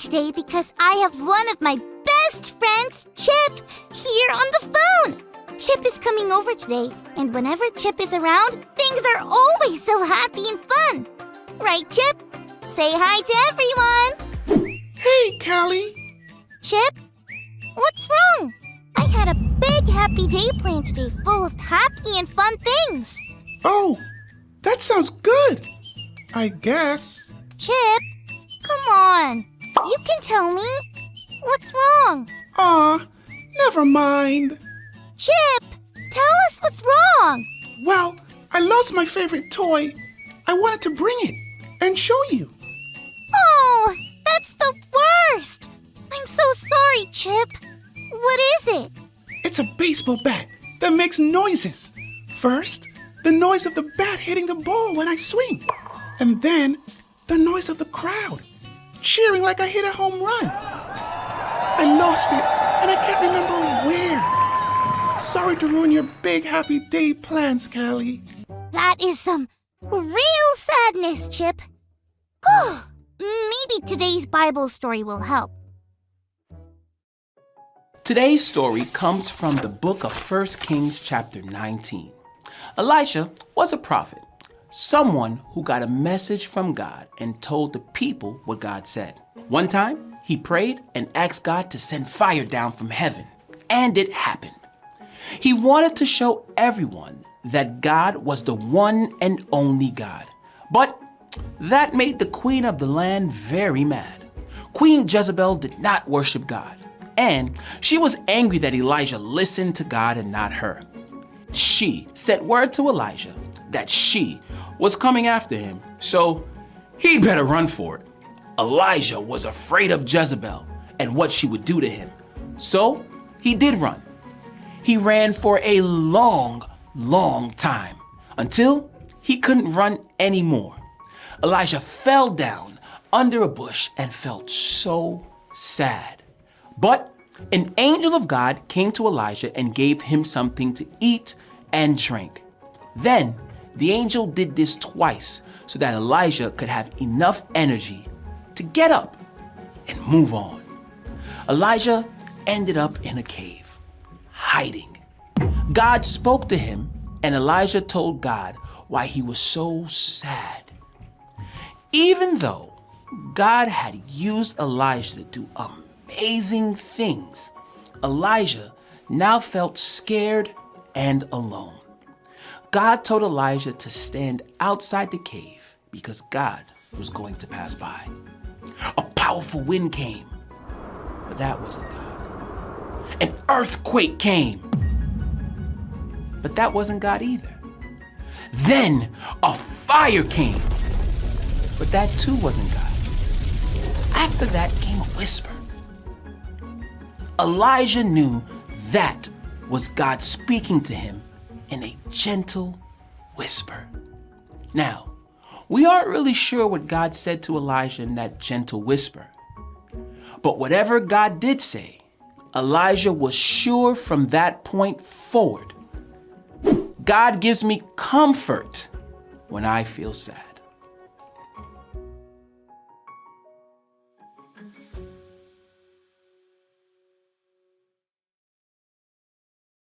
today because I have one of my best friends, Chip, here on the phone. Chip is coming over today, and whenever Chip is around, things are always so happy and fun. Right, Chip? Say hi to everyone. Hey, Calli. Chip, what's wrong? I had a big happy day planned today full of happy and fun things. Oh, that sounds good. I guess. Chip, come on. You can tell me. What's wrong? Aw, never mind. Chip, tell us what's wrong. Well, I lost my favorite toy. I wanted to bring it and show you. Oh, that's the worst. I'm so sorry, Chip. What is it? It's a baseball bat that makes noises. First, the noise of the bat hitting the ball when I swing. And then, the noise of the crowd cheering like I hit a home run. I lost it, and I can't remember where. Sorry to ruin your big happy day plans, Calli. That is some real sadness, Chip. Maybe today's Bible story will help. Today's story comes from the book of 1 Kings chapter 19. Elisha was a prophet, someone who got a message from God and told the people what God said. One time, he prayed and asked God to send fire down from heaven, and it happened. He wanted to show everyone that God was the one and only God. But that made the queen of the land very mad. Queen Jezebel did not worship God, and she was angry that Elijah listened to God and not her. She sent word to Elijah that she was coming after him, so he'd better run for it. Elijah was afraid of Jezebel and what she would do to him, so he did run. He ran for a long time until he couldn't run anymore. Elijah fell down under a bush and felt so sad. But an angel of God came to Elijah and gave him something to eat and drink. Then the angel did this twice so that Elijah could have enough energy to get up and move on. Elijah ended up in a cave, hiding. God spoke to him, and Elijah told God why he was so sad. Even though God had used Elijah to do amazing things, Elijah now felt scared and alone. God told Elijah to stand outside the cave because God was going to pass by. A powerful wind came, but that wasn't God. An earthquake came, but that wasn't God either. Then a fire came, but that too wasn't God. After that came a whisper. Elijah knew that was God speaking to him in a gentle whisper. Now, we aren't really sure what God said to Elijah in that gentle whisper. But whatever God did say, Elijah was sure from that point forward. God gives me comfort when I feel sad.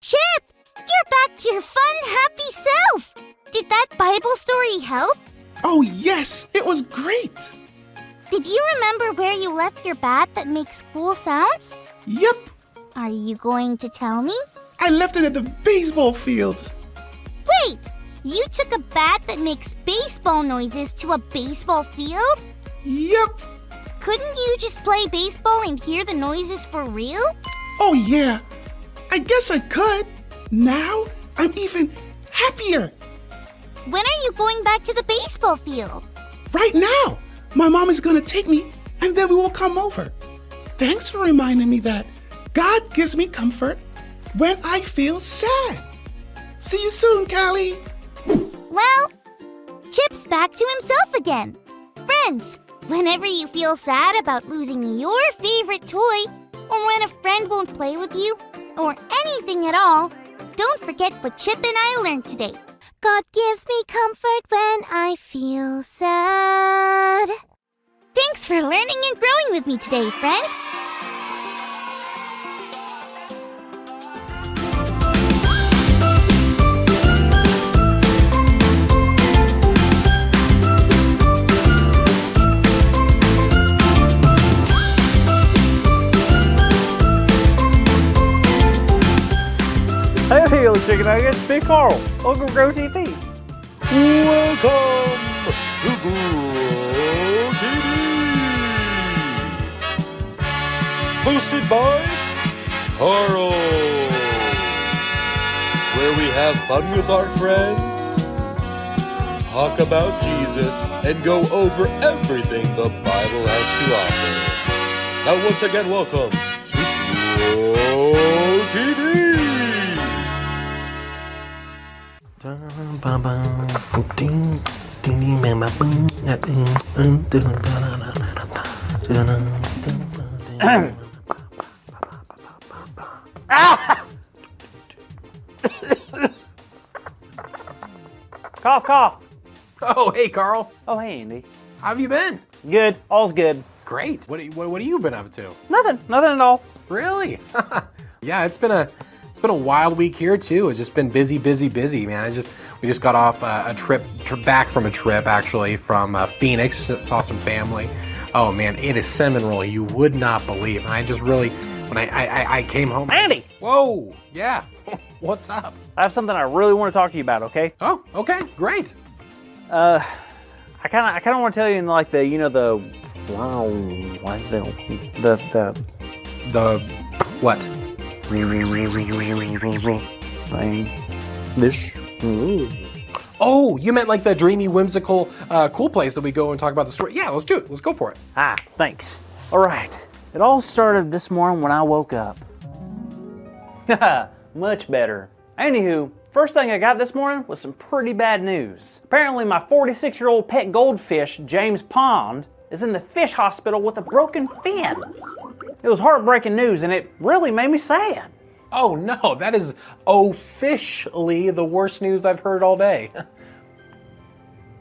Chip, you're back to your fun, happy self. Did that Bible story help? Oh, yes, it was great. Did you remember where you left your bat that makes cool sounds? Yep, Are you going to tell me? I left it at the baseball field. Wait, you took a bat that makes baseball noises to a baseball field? Yep. Couldn't you just play baseball and hear the noises for real? Oh, yeah. I guess I could. Now, I'm even happier. When are you going back to the baseball field? Right now. My mom is going to take me, and then we will come over. Thanks for reminding me that God gives me comfort when I feel sad. See you soon, Calli. Well, Chip's back to himself again. Friends, whenever you feel sad about losing your favorite toy, or when a friend won't play with you, or anything at all, don't forget what Chip and I learned today. God gives me comfort when I feel sad. Thanks for learning and growing with me today, friends. Hey, little chicken nuggets, Big Carl, welcome to Grow TV. Welcome to Grow TV. Hosted by Carl, where we have fun with our friends, talk about Jesus, and go over everything the Bible has to offer. Now, once again, welcome to Grow TV. Cough, cough. Oh, hey, Carl. Oh, hey, Andy. How have you been? Good, all's good. Great. What have you been up to? Nothing at all. Really? Yeah, it's been a wild week here too. It's just been busy, man. We just got off a trip back from a trip actually from Phoenix. Saw some family. Oh man, it is cinnamon roll you would not believe. I just really, when I came home. Andy! Whoa, yeah. What's up? I have something I really want to talk to you about, okay? Oh, okay, great. I kind of want to tell you in like the, The what? Oh, you meant like the dreamy, whimsical, cool place that we go and talk about the story. Yeah, let's do it. Let's go for it. Ah, thanks. All right. It all started this morning when I woke up. Much better. Anywho, first thing I got this morning was some pretty bad news. Apparently my 46-year-old pet goldfish, James Pond, is in the fish hospital with a broken fin. It was heartbreaking news and it really made me sad. Oh no, that is officially the worst news I've heard all day.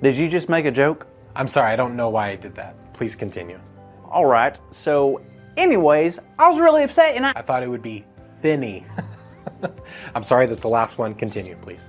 Did you just make a joke? I'm sorry, I don't know why I did that. Please continue. All right, so anyways, I was really upset and I thought it would be Finny. I'm sorry, that's the last one. Continue, please.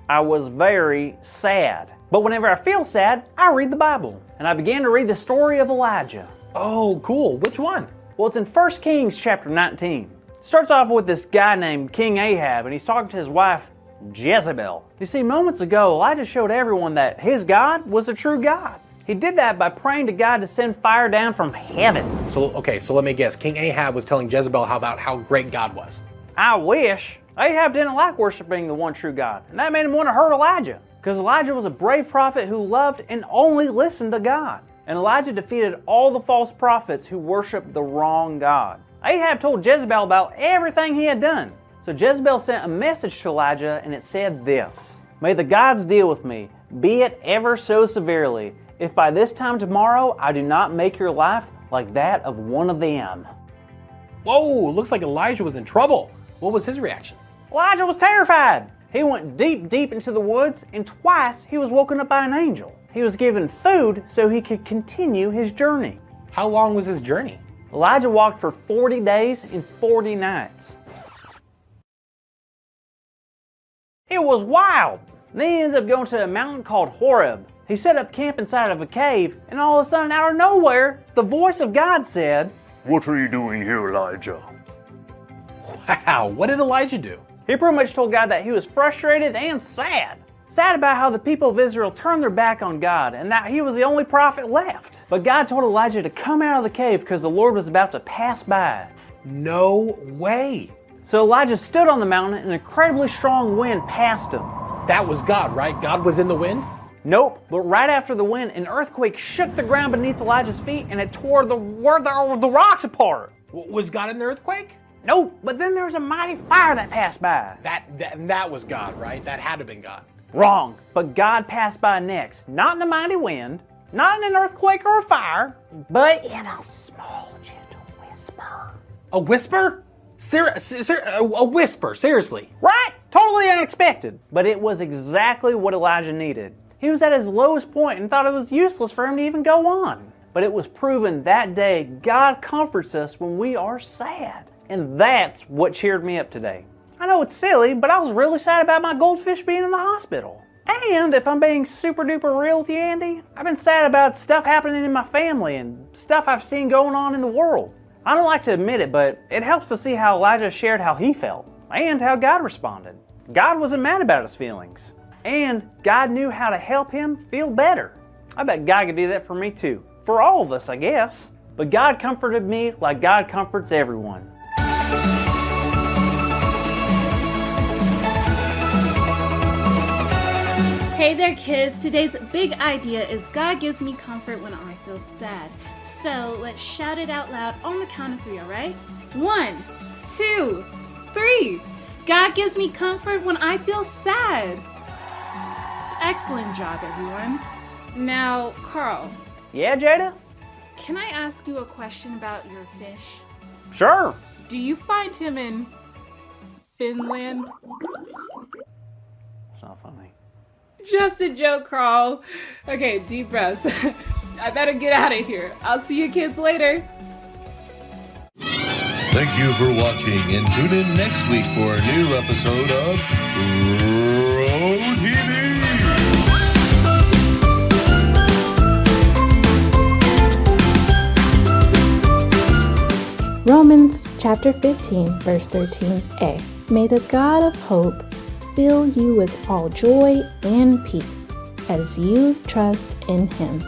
I was very sad. But whenever I feel sad, I read the Bible. And I began to read the story of Elijah. Oh, cool. Which one? Well, it's in 1 Kings chapter 19. It starts off with this guy named King Ahab, and he's talking to his wife, Jezebel. You see, moments ago, Elijah showed everyone that his God was a true God. He did that by praying to God to send fire down from heaven. So let me guess. King Ahab was telling Jezebel about how great God was. I wish. Ahab didn't like worshiping the one true God, and that made him want to hurt Elijah, because Elijah was a brave prophet who loved and only listened to God. And Elijah defeated all the false prophets who worshiped the wrong God. Ahab told Jezebel about everything he had done. So Jezebel sent a message to Elijah, and it said this: "May the gods deal with me, be it ever so severely, if by this time tomorrow I do not make your life like that of one of them." Whoa, looks like Elijah was in trouble. What was his reaction? Elijah was terrified. He went deep into the woods, and twice he was woken up by an angel. He was given food so he could continue his journey. How long was his journey? Elijah walked for 40 days and 40 nights. It was wild. Then he ends up going to a mountain called Horeb. He set up camp inside of a cave, and all of a sudden, out of nowhere, the voice of God said, What are you doing here, Elijah? Wow, what did Elijah do? He pretty much told God that he was frustrated and sad. Sad about how the people of Israel turned their back on God and that he was the only prophet left. But God told Elijah to come out of the cave because the Lord was about to pass by. No way. So Elijah stood on the mountain and an incredibly strong wind passed him. That was God, right? God was in the wind? Nope, but right after the wind, an earthquake shook the ground beneath Elijah's feet and it tore the rocks apart. Was God in the earthquake? Nope, but then there was a mighty fire that passed by. That was God, right? That had to have been God. Wrong, but God passed by next, not in a mighty wind, not in an earthquake or a fire, but in a small, gentle whisper. A whisper? A whisper, seriously. Right? Totally unexpected, but it was exactly what Elijah needed. He was at his lowest point and thought it was useless for him to even go on. But it was proven that day God comforts us when we are sad. And that's what cheered me up today. I know it's silly, but I was really sad about my goldfish being in the hospital. And if I'm being super duper real with you, Andy, I've been sad about stuff happening in my family and stuff I've seen going on in the world. I don't like to admit it, but it helps to see how Elijah shared how he felt and how God responded. God wasn't mad about his feelings, and God knew how to help him feel better. I bet God could do that for me too. For all of us, I guess. But God comforted me like God comforts everyone. Hey there, kids. Today's big idea is God gives me comfort when I feel sad. So let's shout it out loud on the count of 3, all right? 1, 2, 3. God gives me comfort when I feel sad. Excellent job, everyone. Now, Carl. Yeah, Jada? Can I ask you a question about your fish? Sure. Do you find him in Finland? It's not funny. Just a joke, Carl. Okay, deep breaths. I better get out of here. I'll see you kids later. Thank you for watching, and tune in next week for a new episode of Road TV. Romans chapter 15, verse 13a. May the God of hope fill you with all joy and peace as you trust in Him.